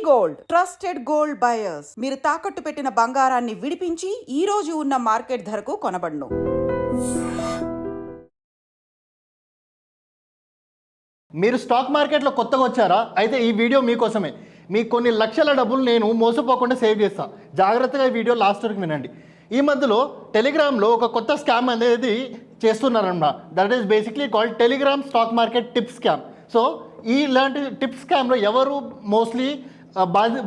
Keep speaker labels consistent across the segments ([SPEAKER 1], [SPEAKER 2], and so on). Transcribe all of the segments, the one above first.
[SPEAKER 1] Gold trusted gold buyers. మీరు తాకట్టు పెట్టిన బంగారాన్ని విడిపించి ఈ రోజు ఉన్న మార్కెట్ ధరకు కొనబడును.
[SPEAKER 2] మీరు స్టాక్ మార్కెట్లో కొత్తగా వచ్చారా? అయితే ఈ వీడియో మీకోసమే. మీకు కొన్ని లక్షల డబ్బులు నేను మోసపోకుండా సేవ్ చేస్తాను. జాగ్రత్తగా ఈ వీడియో లాస్ట్ వరకు వినండి. ఈ మధ్యలో టెలిగ్రామ్లో ఒక కొత్త స్కామ్ అనేది చేస్తున్నారన్నమాట. That is basically called Telegram stock market tip scam. So ఇలాంటి టిప్ స్కామ్లో ఎవరు మోస్ట్లీ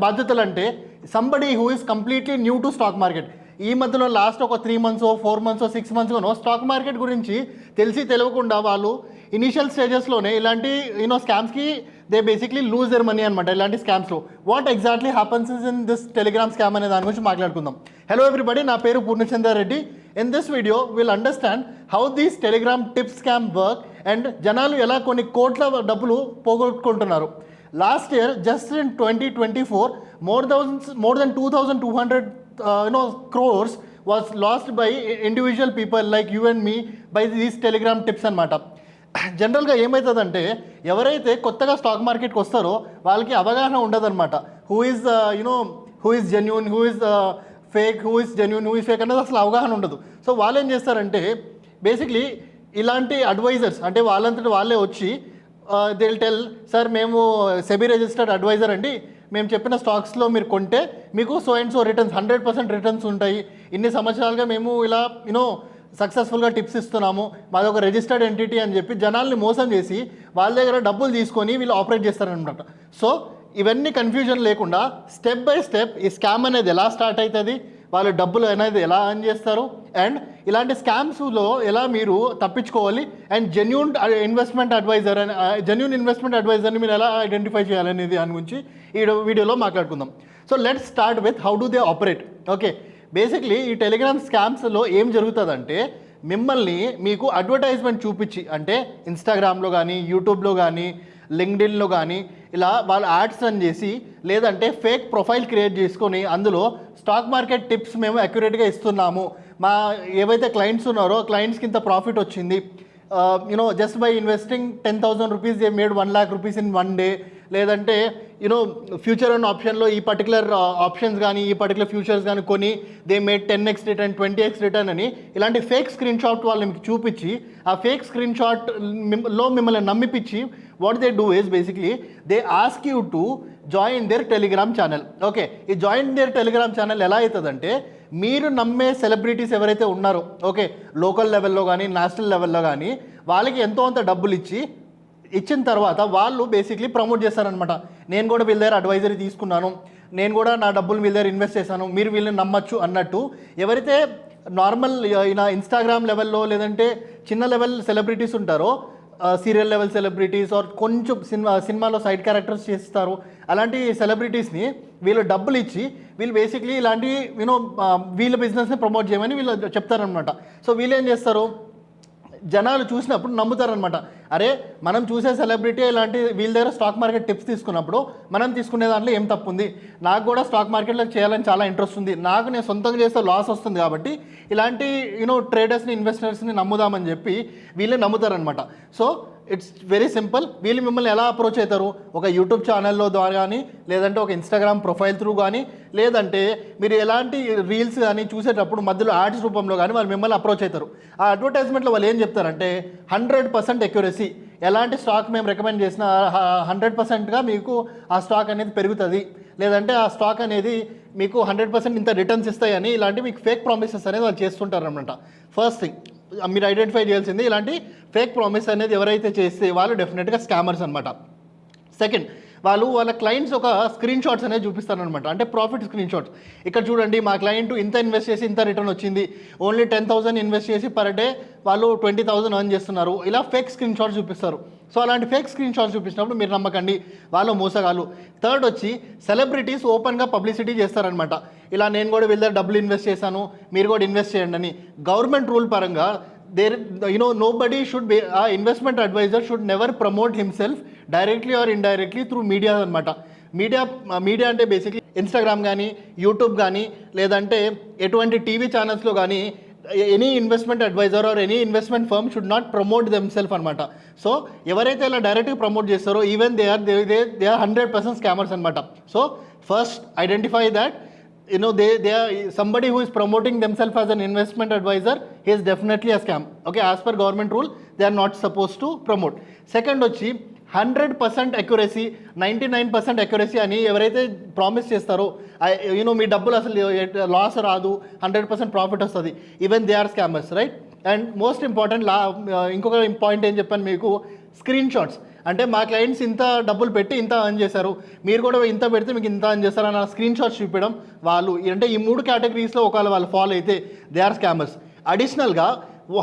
[SPEAKER 2] బాధ్యతలు అంటే somebody who is completely new to stock market. ఈ మధ్యలో లాస్ట్ ఒక 3 months 4 months 6 months stock market గురించి తెలియకుండా వాళ్ళు ఇనీషియల్ స్టేజెస్లోనే ఇలాంటి స్కామ్స్కి they basically lose their money అనమాట. ఇలాంటి స్కామ్స్లో what exactly happens in this Telegram scam అనే దాని గురించి మాట్లాడుకుందాం. హలో ఎవ్రీబడి, నా పేరు Purnachandra Reddy. In this video will understand how these Telegram tip scam work and జనాలు ఎలా కొన్ని కోట్ల డబ్బులు పోగొట్టుకుంటున్నారు. Last year just in 2024 more than 2,200 crores was lost by individual people like you and me by these telegram tips అన్నమాట. జనరల్గా ఏమవుతుందంటే ఎవరైతే కొత్తగా స్టాక్ మార్కెట్కి వస్తారో వాళ్ళకి అవగాహన ఉండదన్నమాట. Who is genuine, who is fake, who is genuine, who is fake అనేది అసలు అవగాహన ఉండదు. సో వాళ్ళు ఏం చేస్తారంటే బేసిక్లీ ఇలాంటి అడ్వైజర్స్ అంటే వాళ్ళంతటి వాళ్ళే వచ్చి దే విల్ టెల్, సార్ మేము సెబీ రిజిస్టర్డ్ అడ్వైజర్ అండి, మేము చెప్పిన స్టాక్స్లో మీరు కొంటే మీకు so and so returns 100% returns ఉంటాయి, ఇన్ని సంవత్సరాలుగా మేము ఇలా సక్సెస్ఫుల్గా టిప్స్ ఇస్తున్నాము, మాది ఒక రిజిస్టర్డ్ ఎంటిటీ అని చెప్పి జనాల్ని మోసం చేసి వాళ్ళ దగ్గర డబ్బులు తీసుకొని వీళ్ళు ఆపరేట్ చేస్తారనమాట. సో ఇవన్నీ కన్ఫ్యూజన్ లేకుండా స్టెప్ బై స్టెప్ ఈ స్కామ్ అనేది ఎలా స్టార్ట్ అవుతుంది, వాళ్ళు డబ్బులు అనేది ఎలా అర్న్ చేస్తారు, అండ్ ఇలాంటి స్కామ్స్లో ఎలా మీరు తప్పించుకోవాలి, అండ్ జెన్యూన్ ఇన్వెస్ట్మెంట్ అడ్వైజర్ని మీరు ఎలా ఐడెంటిఫై చేయాలనేది దాని గురించి ఈ వీడియోలో మాట్లాడుకుందాం. So let's start with how do they operate. Okay, basically ఈ టెలిగ్రామ్ స్కామ్స్లో ఏం జరుగుతుందంటే మిమ్మల్ని మీకు అడ్వర్టైజ్మెంట్ చూపించి, అంటే ఇన్స్టాగ్రామ్లో కానీ యూట్యూబ్లో కానీ లింక్డ్ఇన్లో కానీ ఇలా వాళ్ళు యాడ్స్ రన్ చేసి, లేదంటే ఫేక్ ప్రొఫైల్ క్రియేట్ చేసుకొని అందులో స్టాక్ మార్కెట్ టిప్స్ మేము అక్యురేట్గా ఇస్తున్నాము, మా ఏవైతే క్లయింట్స్ ఉన్నారో క్లయింట్స్కి ఇంత ప్రాఫిట్ వచ్చింది, just by investing 10,000 rupees they made 1 lakh rupees in 1 day, లేదంటే ఫ్యూచర్ అన్న ఆప్షన్లో ఈ పర్టికులర్ ఆప్షన్స్ కానీ ఈ పర్టికులర్ ఫ్యూచర్స్ కానీ కొని they made 10x return 20x return అని ఇలాంటి ఫేక్ స్క్రీన్ షాట్ వాళ్ళు మీకు చూపించి ఆ ఫేక్ స్క్రీన్ షాట్లో మిమ్మల్ని నమ్మిపించి what they do is basically they ask you to join their Telegram channel. Okay, ఈ జాయిన్ దేర్ టెలిగ్రామ్ ఛానల్ ఎలా అవుతుందంటే మీరు నమ్మే సెలబ్రిటీస్ ఎవరైతే ఉన్నారో, ఓకే, లోకల్ లెవెల్లో కానీ నేషనల్ లెవెల్లో కానీ వాళ్ళకి ఎంతో అంత డబ్బులు ఇచ్చిన తర్వాత వాళ్ళు బేసిక్లీ ప్రమోట్ చేస్తారనమాట. నేను కూడా వీళ్ళ దగ్గర అడ్వైజరీ తీసుకున్నాను, నేను కూడా నా డబ్బులు వీళ్ళ దగ్గర ఇన్వెస్ట్ చేశాను, మీరు వీళ్ళని నమ్మచ్చు అన్నట్టు ఎవరైతే నార్మల్ ఇన్స్టాగ్రామ్ లెవెల్లో లేదంటే చిన్న లెవెల్ సెలబ్రిటీస్ ఉంటారో, సీరియల్ లెవెల్ సెలబ్రిటీస్ ఆర్ కొంచెం సినిమాలో సైడ్ క్యారెక్టర్స్ చేస్తారు, అలాంటి సెలబ్రిటీస్ని వీళ్ళు డబ్బులు ఇచ్చి వీళ్ళు బేసిక్లీ ఇలాంటి వీళ్ళ బిజినెస్ని ప్రమోట్ చేయమని వీళ్ళు చెప్తారనమాట. సో వీళ్ళు ఏం చేస్తారు, జనాలు చూసినప్పుడు నమ్ముతారనమాట. అరే మనం చూసే సెలబ్రిటీ ఇలాంటి వీళ్ళ దగ్గర స్టాక్ మార్కెట్ టిప్స్ తీసుకున్నప్పుడు మనం తీసుకునే దాంట్లో ఏం తప్పు ఉంది, నాకు కూడా స్టాక్ మార్కెట్లో చేయాలని చాలా ఇంట్రెస్ట్ ఉంది, నాకు నేను సొంతంగా చేస్తే లాస్ వస్తుంది కాబట్టి ఇలాంటి ట్రేడర్స్ని ఇన్వెస్టర్స్ని నమ్ముదామని చెప్పి వీళ్ళే నమ్ముతారనమాట. So it's very simple. వీళ్ళు మిమ్మల్ని ఎలా అప్రోచ్ అవుతారు, ఒక యూట్యూబ్ ఛానల్లో ద్వారా కానీ, లేదంటే ఒక ఇన్స్టాగ్రామ్ ప్రొఫైల్ త్రూ కానీ, లేదంటే మీరు ఎలాంటి రీల్స్ కానీ చూసేటప్పుడు మధ్యలో యాడ్స్ రూపంలో కానీ వాళ్ళు మిమ్మల్ని అప్రోచ్ అవుతారు. ఆ అడ్వర్టైజ్మెంట్లో వాళ్ళు ఏం చెప్తారంటే 100% అక్యురసీ, ఎలాంటి స్టాక్ మేము రికమెండ్ చేసినా 100%గా మీకు ఆ స్టాక్ అనేది పెరుగుతుంది, లేదంటే ఆ స్టాక్ అనేది మీకు 100% ఇంత రిటర్న్స్ ఇస్తాయని ఇలాంటి మీకు ఫేక్ ప్రామిసెస్ అనేది వాళ్ళు చేస్తుంటారు అనమాట. ఫస్ట్ థింగ్ మీరు ఐడెంటిఫై చేయాల్సింది ఇలాంటి ఫేక్ ప్రామిస్ అనేది ఎవరైతే చేస్తే వాళ్ళు డెఫినెట్గా స్కామర్స్ అనమాట. సెకండ్, వాళ్ళు వాళ్ళ క్లయింట్స్ ఒక స్క్రీన్ షాట్స్ అనేది చూపిస్తారనమాట, అంటే ప్రాఫిట్ స్క్రీన్ షాట్స్. ఇక్కడ చూడండి, మా క్లయింట్ ఇంత ఇన్వెస్ట్ చేసి ఇంత రిటర్న్ వచ్చింది, ఓన్లీ 10,000 ఇన్వెస్ట్ చేసి పర్ డే వాళ్ళు 20,000 ఎర్న్ చేస్తున్నారు, ఇలా ఫేక్ స్క్రీన్ షాట్స్ చూపిస్తారు. సో అలాంటి ఫేక్ స్క్రీన్ షాట్స్ చూపించినప్పుడు మీరు నమ్మకండి, వాళ్ళు మోసగాళ్ళు. థర్డ్ వచ్చి సెలబ్రిటీస్ ఓపెన్గా పబ్లిసిటీ చేస్తారనమాట, ఇలా నేను కూడా వీళ్ళ దగ్గర డబ్బులు ఇన్వెస్ట్ చేశాను, మీరు కూడా ఇన్వెస్ట్ చేయండి అని. గవర్నమెంట్ రూల్ పరంగా nobody should be investment advisor should never promote himself directly or indirectly through media అనమాట. మీడియా అంటే బేసిక్లీ ఇన్స్టాగ్రామ్ కానీ యూట్యూబ్ కానీ లేదంటే ఎటువంటి టీవీ ఛానల్స్లో కానీ any investment advisor or any investment firm should not promote themselves అనమాట. సో ఎవరైతే ఇలా డైరెక్ట్గా ప్రమోట్ చేస్తారో ఈవెన్ దే ఆర్ 100% స్కామర్స్ అనమాట. So first identify that they are somebody who is promoting themselves as an investment advisor, he is definitely a scam. Okay, as per government rule they are not supposed to promote. Second వచ్చి 100% accuracy, 99% accuracy అని ఎవరైతే promise చేస్తారో మీ డబ్బులు అసలు loss రాదు, 100% profit వస్తుంది, even they are scammers, right? And most important ఇంకొక point ఏం చెప్పాను మీకు, స్క్రీన్ షాట్స్. అంటే మా క్లయింట్స్ ఇంత డబ్బులు పెట్టి ఇంత అర్న్ చేశారు, మీరు కూడా ఇంత పెడితే మీకు ఇంత అర్న్ చేస్తారు అన్న స్క్రీన్ షాట్స్ చూపించడం. వాళ్ళు అంటే ఈ 3 కేటగిరీస్లో ఒకవేళ వాళ్ళు ఫాలో అయితే దే ఆర్ స్కామర్స్. అడిషనల్గా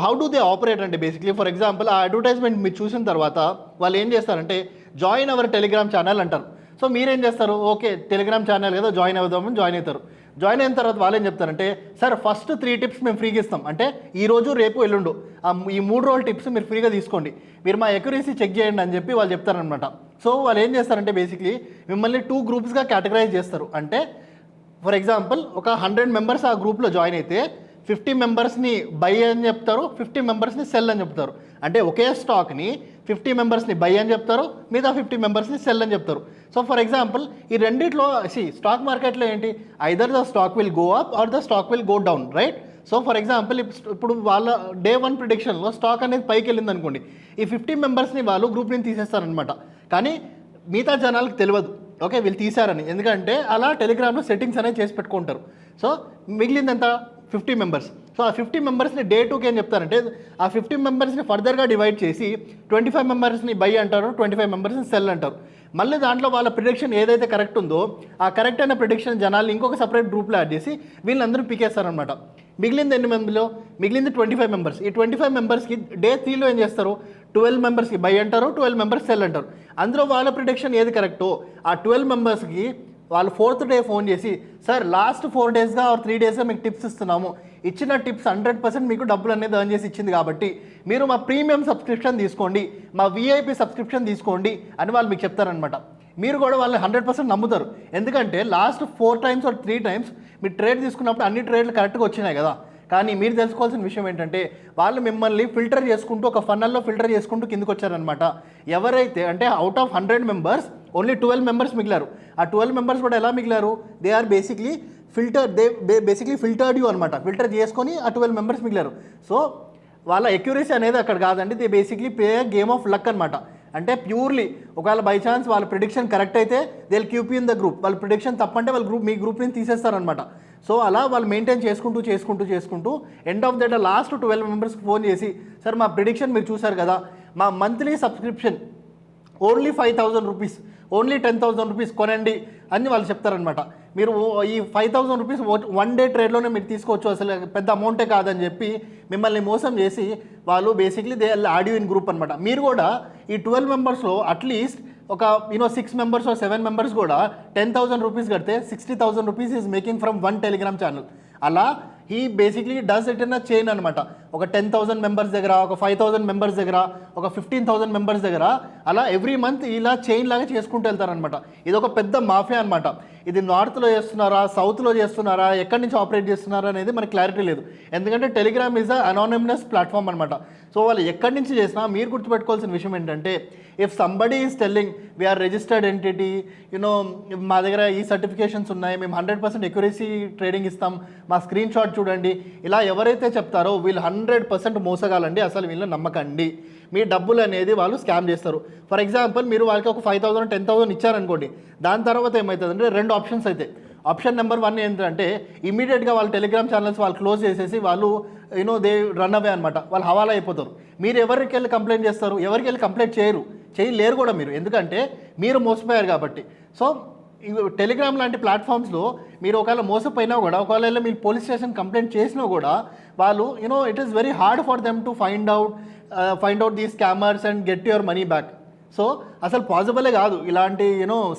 [SPEAKER 2] హౌ డూ దే ఆపరేట్ అంటే బేసిక్లీ ఫర్ ఎగ్జాంపుల్ ఆ అడ్వర్టైజ్మెంట్ మీరు చూసిన తర్వాత వాళ్ళు ఏం చేస్తారంటే జాయిన్ అవర్ టెలిగ్రామ్ ఛానల్ అంటారు. సో మీరేం చేస్తారు, ఓకే టెలిగ్రామ్ ఛానల్ కదా జాయిన్ అవుదామని జాయిన్ అవుతారు. జాయిన్ అయిన తర్వాత వాళ్ళు ఏం చెప్తారంటే, సార్ ఫస్ట్ 3 టిప్స్ మేము ఫ్రీగా ఇస్తాం, అంటే ఈ రోజు రేపు ఎల్లుండు ఈ 3 రోజుల టిప్స్ మీరు ఫ్రీగా తీసుకోండి, మీరు మా అక్యురసీ చెక్ చేయండి అని చెప్పి వాళ్ళు చెప్తారనమాట. సో వాళ్ళు ఏం చేస్తారంటే బేసిక్లీ మిమ్మల్ని 2 గ్రూప్స్గా కేటగరైజ్ చేస్తారు. అంటే ఫర్ ఎగ్జాంపుల్ ఒక 100 మెంబర్స్ ఆ గ్రూప్లో జాయిన్ అయితే 50 మెంబర్స్ని బై అని చెప్తారు, 50 మెంబర్స్ని సెల్ అని చెప్తారు. అంటే ఒకే స్టాక్ని 50 మెంబర్స్ని బై అని చెప్తారు, మిగతా 50 మెంబర్స్ని సెల్ అని చెప్తారు. సో ఫర్ ఎగ్జాంపుల్ ఈ రెండిట్లో స్టాక్ మార్కెట్లో ఏంటి, either the stock will go up or the stock will go down, right? So for example ఇప్పుడు వాళ్ళ డే 1 ప్రిడిక్షన్లో స్టాక్ అనేది పైకి వెళ్ళింది అనుకోండి, ఈ 50 మెంబర్స్ని వాళ్ళు గ్రూప్ నుంచి తీసేస్తారనమాట. కానీ మిగతా జనాలకు తెలియదు, ఓకే వీళ్ళు తీశారని, ఎందుకంటే అలా టెలిగ్రామ్లో సెట్టింగ్స్ అనేది చేసి పెట్టుకుంటారు. సో మిగిలింది ఎంత, 50 మెంబర్స్. సో ఆ 50 మెంబర్స్ని డే 2కి ఏం చెప్తారంటే ఆ 50 మెంబర్స్ని ఫర్దర్గా డివైడ్ చేసి 25 మెంబర్స్ని బై అంటారు, 25 మెంబర్స్ని సెల్ అంటారు. మళ్ళీ దాంట్లో వాళ్ళ ప్రిడిక్షన్ ఏదైతే కరెక్ట్ ఉందో ఆ కరెక్ట్ అయిన ప్రిడిక్షన్ జనాలు ఇంకొక సపరేట్ గ్రూప్లో యాడ్ చేసి వీళ్ళందరూ పీకేస్తారనమాట. మిగిలింది ఎన్ని మందిలో, మిగిలింది 25 మెంబర్స్. ఈ 25 మెంబర్స్కి డే 3లో ఏం చేస్తారు, 12 మెంబర్స్కి బై అంటారు, 12 మెంబర్స్ సెల్ అంటారు. అందులో వాళ్ళ ప్రిడిక్షన్ ఏది కరెక్టో ఆ 12 మెంబర్స్కి వాళ్ళు 4th డే ఫోన్ చేసి, సార్ లాస్ట్ 4 డేస్గా ఆర్ 3 డేస్గా మీకు టిప్స్ ఇస్తున్నాము, ఇచ్చిన టిప్స్ 100% మీకు డబ్బులు అనేది ఎర్న్ చేసి ఇచ్చింది కాబట్టి మీరు మా ప్రీమియం సబ్స్క్రిప్షన్ తీసుకోండి, మా విఐపి సబ్స్క్రిప్షన్ తీసుకోండి అని వాళ్ళు మీకు చెప్తారనమాట. మీరు కూడా వాళ్ళని 100% నమ్ముతారు, ఎందుకంటే లాస్ట్ 4 టైమ్స్ ఆర్ 3 టైమ్స్ మీరు ట్రేడ్ తీసుకున్నప్పుడు అన్ని ట్రేడ్లు కరెక్ట్గా వచ్చినాయి కదా. కానీ మీరు తెలుసుకోవాల్సిన విషయం ఏంటంటే వాళ్ళు మిమ్మల్ని ఫిల్టర్ చేసుకుంటూ ఒక ఫన్నల్లో ఫిల్టర్ చేసుకుంటూ కిందకు వచ్చారనమాట. ఎవరైతే అంటే out of 100 members only 12 members మిగిలారు. ఆ 12 మెంబర్స్ కూడా ఎలా మిగిలారు, they are basically filtered you అనమాట, ఫిల్టర్ చేసుకొని ఆ 12 మెంబర్స్ మిగిలారు. సో వాళ్ళ అక్యురసీ అనేది అక్కడ కాదండి, they basically play game of luck అనమాట. అంటే ప్యూర్లీ ఒకవేళ బై ఛాన్స్ వాళ్ళ ప్రిడిక్షన్ కరెక్ట్ అయితే they will keep you in the group, వాళ్ళ ప్రిడిక్షన్ తప్పంటే వాళ్ళ మీ గ్రూప్ నుంచి తీసేస్తారనమాట. సో అలా వాళ్ళు మెయింటైన్ చేసుకుంటూ end of the day last 12 మెంబర్స్కి ఫోన్ చేసి, సార్ మా ప్రిడిక్షన్ మీరు చూసారు కదా, మా monthly subscription only 5,000 rupees, only 10,000 rupees కొనండి అని వాళ్ళు చెప్తారనమాట. మీరు ఈ 5,000 రూపీస్ 1 డే ట్రేడ్లోనే మీరు తీసుకోవచ్చు, అసలు పెద్ద అమౌంటే కాదని చెప్పి మిమ్మల్ని మోసం చేసి వాళ్ళు basically they audio in group అనమాట. మీరు కూడా ఈ 12 మెంబర్స్లో అట్లీస్ట్ ఒక 6 మెంబర్స్ 7 మెంబర్స్ కూడా 10,000 రూపీస్ కడితే 60,000 rupees is making from 1 Telegram channel. అలా he basically does it in a chain అనమాట. ఒక 10,000 మెంబర్స్ దగ్గర, ఒక 5,000 మెంబర్స్ దగ్గర, ఒక 15,000 మెంబర్స్ దగ్గర, అలా ఎవ్రీ మంత్ ఇలా చైన్ లాగా చేసుకుంటూ వెళ్తారనమాట. ఇది ఒక పెద్ద మాఫియా అనమాట. ఇది నార్త్లో చేస్తున్నారా, సౌత్లో చేస్తున్నారా, ఎక్కడి నుంచి ఆపరేట్ చేస్తున్నారా అనేది మనకి క్లారిటీ లేదు, ఎందుకంటే Telegram is a anonymous platform అనమాట. సో వాళ్ళు ఎక్కడి నుంచి చేసినా మీరు గుర్తుపెట్టుకోవాల్సిన విషయం ఏంటంటే, if somebody is telling we're registered entity, మా దగ్గర ఈ సర్టిఫికేషన్స్ ఉన్నాయి, మేము 100% ఎక్యురసీ ట్రేడింగ్ ఇస్తాం, మా స్క్రీన్ షాట్ చూడండి, ఇలా ఎవరైతే చెప్తారో వీళ్ళు 100% మోసగాలండి, అసలు వీళ్ళని నమ్మకండి. మీ డబ్బులు అనేది వాళ్ళు స్కామ్ చేస్తారు. ఫర్ ఎగ్జాంపుల్ మీరు వాళ్ళకి ఒక 5,000 10,000 ఇచ్చారనుకోండి, దాని తర్వాత ఏమవుతుందంటే 2 ఆప్షన్స్ అయితే. ఆప్షన్ నెంబర్ 1 ఏంటంటే ఇమీడియట్గా వాళ్ళ టెలిగ్రామ్ ఛానల్స్ వాళ్ళు క్లోజ్ చేసేసి వాళ్ళు దే రన్ అవే అనమాట, వాళ్ళు హవాలా అయిపోతారు. మీరు ఎవరికి వెళ్ళి కంప్లైంట్ చేస్తారు, ఎవరికి వెళ్ళి కంప్లైంట్ చేయలేరు కూడా మీరు, ఎందుకంటే మీరు మోసపోయారు కాబట్టి. సో టెలిగ్రామ్ లాంటి ప్లాట్ఫామ్స్లో మీరు ఒకవేళ మోసపోయినా కూడా, ఒకవేళ మీరు పోలీస్ స్టేషన్ కంప్లైంట్ చేసినా కూడా వాళ్ళు it is very hard for them to find out the scammers and get your money back. So అసలు పాసిబులే కాదు ఇలాంటి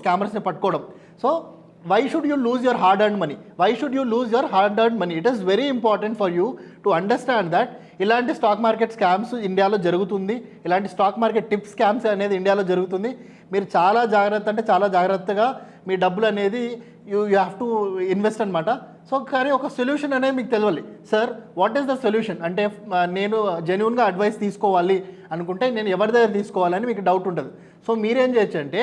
[SPEAKER 2] స్కామర్స్ని పట్టుకోవడం. So why should you lose your hard earned money? Why should you lose your hard earned money? It is very important for you to understand that ఇలాంటి stock market scams ఇండియాలో జరుగుతుంది, ఇలాంటి స్టాక్ మార్కెట్ టిప్ స్కామ్స్ అనేది ఇండియాలో జరుగుతుంది. మీరు చాలా జాగ్రత్త అంటే చాలా జాగ్రత్తగా మీ డబ్బులు అనేది యూ హ్యావ్ టు ఇన్వెస్ట్ అనమాట. సో కానీ ఒక సొల్యూషన్ అనేది మీకు తెలియాలి. Sir what is the solution అంటే నేను జెన్యున్గా అడ్వైస్ తీసుకోవాలి అనుకుంటే నేను ఎవరి దగ్గర తీసుకోవాలని మీకు డౌట్ ఉంటుంది. సో మీరేం చేయొచ్చు అంటే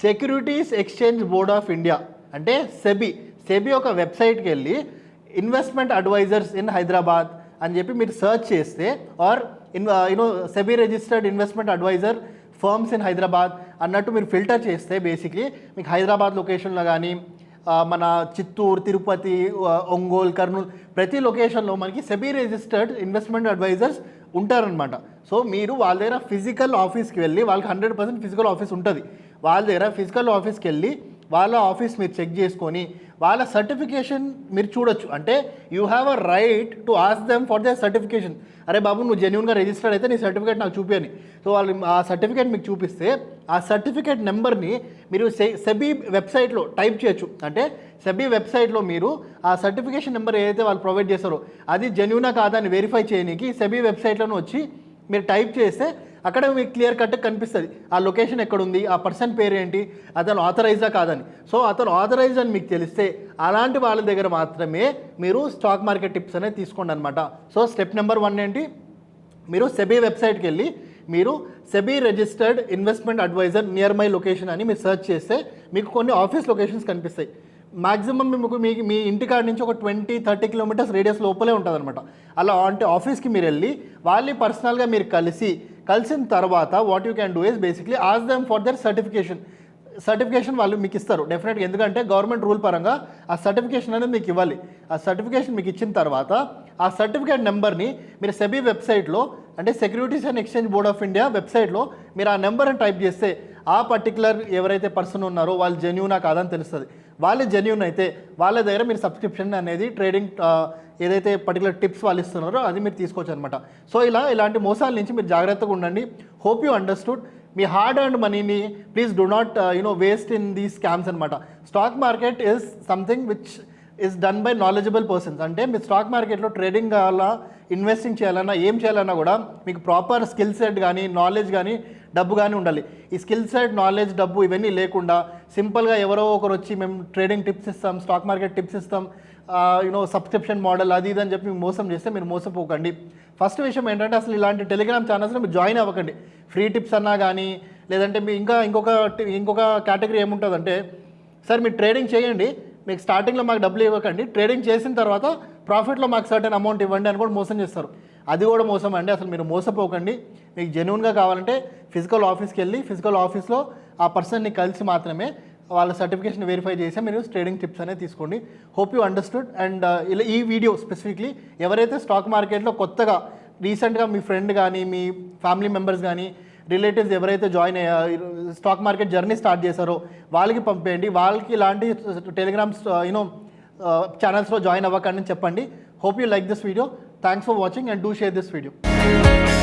[SPEAKER 2] securities exchange board of India అంటే సెబీ ఒక వెబ్సైట్కి వెళ్ళి ఇన్వెస్ట్మెంట్ అడ్వైజర్స్ ఇన్ హైదరాబాద్ అని చెప్పి మీరు సర్చ్ చేస్తే or SEBI registered investment advisor firms in Hyderabad అన్నట్టు మీరు ఫిల్టర్ చేస్తే బేసిక్లీ మీకు హైదరాబాద్ లొకేషన్లో కానీ మన చిత్తూరు, తిరుపతి, ఒంగోలు, కర్నూలు ప్రతి లొకేషన్లో మనకి సెబీ రిజిస్టర్డ్ ఇన్వెస్ట్మెంట్ అడ్వైజర్స్ ఉంటారనమాట. సో మీరు వాళ్ళ దగ్గర ఫిజికల్ ఆఫీస్కి వెళ్ళి వాళ్ళకి 100% ఫిజికల్ ఆఫీస్ ఉంటుంది. వాళ్ళ దగ్గర ఫిజికల్ ఆఫీస్కి వెళ్ళి వాళ్ళ ఆఫీస్ మీరు చెక్ చేసుకొని వాళ్ళ సర్టిఫికేషన్ మీరు చూడొచ్చు. అంటే you have a right to ask them for the certification. అరే బాబు నువ్వు జెన్యున్గా రిజిస్టర్డ్ అయితే నీ సర్టిఫికేట్ నాకు చూపించని. సో వాళ్ళు ఆ సర్టిఫికేట్ మీకు చూపిస్తే ఆ సర్టిఫికేట్ నెంబర్ని మీరు సెబీ వెబ్సైట్లో టైప్ చేయొచ్చు. అంటే సెబీ వెబ్సైట్లో మీరు ఆ సర్టిఫికేషన్ నెంబర్ ఏదైతే వాళ్ళు ప్రొవైడ్ చేస్తారో అది జెన్యునా కాదా అని వెరిఫై చేయడానికి సెబీ వెబ్సైట్లోనే వచ్చి మీరు టైప్ చేస్తే అక్కడ మీకు క్లియర్ కట్ కనిపిస్తుంది ఆ లొకేషన్ ఎక్కడుంది, ఆ పర్సన్ పేరు ఏంటి, అతను ఆథరైజ్డా కాదని. సో అతను ఆథరైజ్ అని మీకు తెలిస్తే అలాంటి వాళ్ళ దగ్గర మాత్రమే మీరు స్టాక్ మార్కెట్ టిప్స్ అనేది తీసుకోండి అనమాట. సో స్టెప్ నెంబర్ 1 ఏంటి, మీరు సెబీ వెబ్సైట్కి వెళ్ళి మీరు SEBI registered investment advisor near my location అని మీరు సెర్చ్ చేస్తే మీకు కొన్ని ఆఫీస్ లొకేషన్స్ కనిపిస్తాయి. మ్యాక్సిమం మీ ఇంటికాడ నుంచి ఒక 20-30 కిలోమీటర్స్ రేడియస్ లోపలే ఉంటుంది అనమాట. అలా అంటే ఆఫీస్కి మీరు వెళ్ళి వాళ్ళని పర్సనల్గా మీరు కలిసిన తర్వాత what you can do is basically ask them for their certification వాళ్ళు మీకు ఇస్తారు డెఫినెట్గా. ఎందుకంటే గవర్నమెంట్ రూల్ పరంగా ఆ సర్టిఫికేషన్ అనేది మీకు ఇవ్వాలి. ఆ సర్టిఫికేషన్ మీకు ఇచ్చిన తర్వాత ఆ సర్టిఫికేట్ నెంబర్ని మీరు సెబీ వెబ్సైట్లో అంటే securities and exchange board of India వెబ్సైట్లో మీరు ఆ నెంబర్ని టైప్ చేస్తే ఆ పర్టికులర్ ఎవరైతే పర్సన్ ఉన్నారో వాళ్ళు జెన్యూనా కాదని తెలుస్తుంది. వాళ్ళు జెన్యూన్ అయితే వాళ్ళ దగ్గర మీరు సబ్స్క్రిప్షన్ అనేది ట్రేడింగ్ ఏదైతే పర్టికులర్ టిప్స్ వాళ్ళు ఇస్తున్నారో అది మీరు తీసుకోవచ్చు అనమాట. సో ఇలాంటి మోసాల నుంచి మీరు జాగ్రత్తగా ఉండండి. Hope you understood. మీ హార్డ్ ఎర్న్డ్ మనీని please do not waste in these scams అనమాట. Stock market is something which is done by knowledgeable persons. అంటే మీరు స్టాక్ మార్కెట్లో ట్రేడింగ్ కావాలా, ఇన్వెస్టింగ్ చేయాలన్నా, ఏం చేయాలన్నా కూడా మీకు ప్రాపర్ స్కిల్ సెట్ కానీ నాలెడ్జ్ కానీ డబ్బు కానీ ఉండాలి. ఈ స్కిల్ సెట్, నాలెడ్జ్, డబ్బు ఇవన్నీ లేకుండా సింపుల్గా ఎవరో ఒకరు వచ్చి మేము ట్రేడింగ్ టిప్స్ ఇస్తాం, స్టాక్ మార్కెట్ టిప్స్ ఇస్తాం, సబ్స్క్రిప్షన్ మోడల్ అది ఇది అని చెప్పి మోసం చేస్తే మీరు మోసపోకండి. ఫస్ట్ విషయం ఏంటంటే అసలు ఇలాంటి టెలిగ్రామ్ ఛానల్స్లో మీరు జాయిన్ అవ్వకండి. ఫ్రీ టిప్స్ అన్నా కానీ లేదంటే మీ ఇంకొక కేటగిరీ ఏముంటుందంటే సార్ మీరు ట్రేడింగ్ చేయండి, మీకు స్టార్టింగ్లో మాకు డబ్బులు ఇవ్వకండి, ట్రేడింగ్ చేసిన తర్వాత ప్రాఫిట్లో మాకు సర్టెన్ అమౌంట్ ఇవ్వండి అని కూడా మోసం చేస్తారు. అది కూడా మోసం అండి. అసలు మీరు మోసపోకండి. మీకు జెన్యూన్గా కావాలంటే ఫిజికల్ ఆఫీస్కి వెళ్ళి ఫిజికల్ ఆఫీస్లో ఆ పర్సన్ని కలిసి మాత్రమే వాళ్ళ సర్టిఫికేషన్ వెరిఫై చేసి మీరు ట్రేడింగ్ టిప్స్ అనేది తీసుకోండి. Hope you understood. అండ్ ఇలా ఈ వీడియో స్పెసిఫిక్లీ ఎవరైతే స్టాక్ మార్కెట్లో కొత్తగా రీసెంట్గా మీ ఫ్రెండ్ కానీ మీ ఫ్యామిలీ మెంబర్స్ కానీ రిలేటివ్స్ ఎవరైతే join stock market journey start చేశారో వాళ్ళకి పంపేయండి. వాళ్ళకి ఇలాంటి టెలిగ్రామ్స్ ఛానల్స్లో జాయిన్ అవ్వకండి అని చెప్పండి. Hope you like this video. Thanks for watching and do share this video.